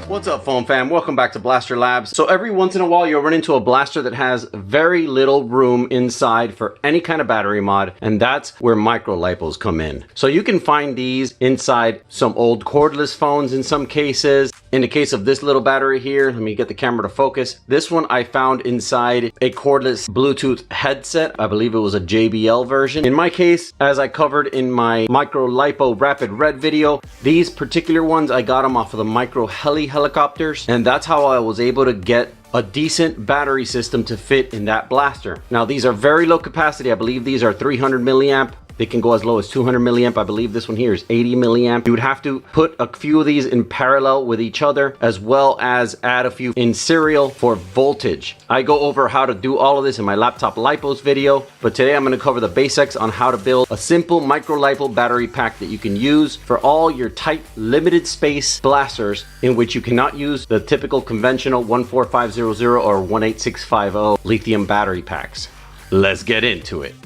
What's up, foam fam? Welcome back to Blaster Labs. So every once in a while you'll run into a blaster that has very little room inside for any kind of battery mod, and that's where micro LiPos come in. So you can find these inside some old cordless phones in some cases. In the case of this little battery here, let me get the camera to focus. This one I found inside a cordless Bluetooth headset. I believe it was a JBL version. In my case, as I covered in my micro LiPo rapid red video, these particular ones I got them off of the micro helicopters, and that's how I was able to get a decent battery system to fit in that blaster. Now these are very low capacity. I believe these are 300 milliamp. They can go as low as 200 milliamp. I believe this one here is 80 milliamp. You would have to put a few of these in parallel with each other, as well as add a few in serial for voltage. I go over how to do all of this in my laptop LiPos video, but today I'm going to cover the basics on how to build a simple micro LiPo battery pack that you can use for all your tight limited space blasters in which you cannot use the typical conventional 14500 or 18650 lithium battery packs. Let's get into it.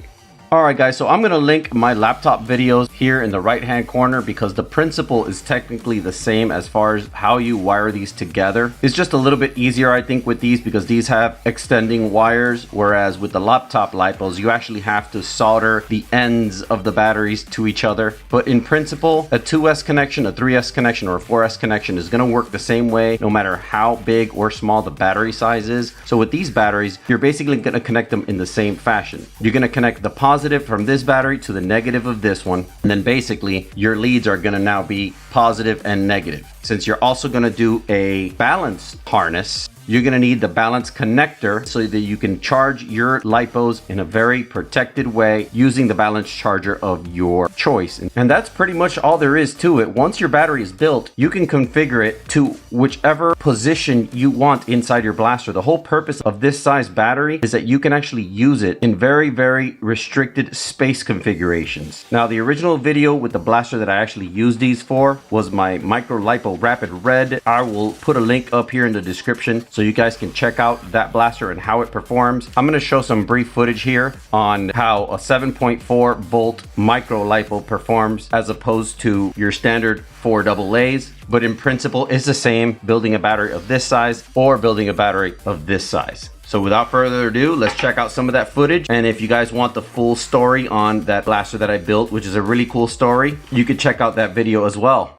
Alright guys, so I'm going to link my laptop videos here in the right hand corner because the principle is technically the same as far as how you wire these together. It's just a little bit easier I think with these because these have extending wires, whereas with the laptop LiPos you actually have to solder the ends of the batteries to each other. But in principle, a 2S connection, a 3S connection, or a 4S connection is going to work the same way no matter how big or small the battery size is. So with these batteries, you're basically going to connect them in the same fashion. You're going to connect the positive from this battery to the negative of this one, and then basically your leads are going to now be positive and negative. Since you're also going to do a balance harness, you're going to need the balance connector so that you can charge your LiPos in a very protected way using the balance charger of your choice. And that's pretty much all there is to it. Once your battery is built, you can configure it to whichever position you want inside your blaster. The whole purpose of this size battery is that you can actually use it in very, very restricted space configurations. Now, the original video with the blaster that I actually used these for was my micro LiPo Rapid Red. I will put a link up here in the description so you guys can check out that blaster and how it performs. I'm going to show some brief footage here on how a 7.4 volt micro LiPo performs as opposed to your standard 4 AA's. But in principle, it's the same building a battery of this size or building a battery of this size. So without further ado, let's check out some of that footage. And if you guys want the full story on that blaster that I built, which is a really cool story, you can check out that video as well.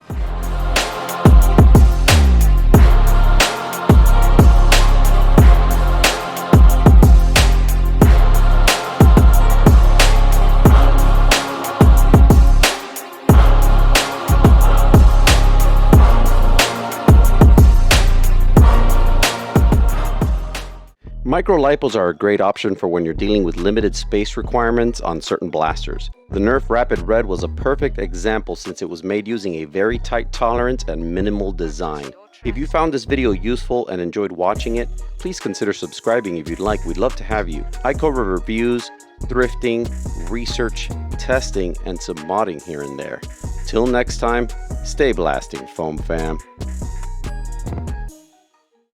Micro LiPos are a great option for when you're dealing with limited space requirements on certain blasters. The Nerf Rapid Red was a perfect example since it was made using a very tight tolerance and minimal design. If you found this video useful and enjoyed watching it, please consider subscribing if you'd like. We'd love to have you. I cover reviews, thrifting, research, testing, and some modding here and there. Till next time, stay blasting, foam fam.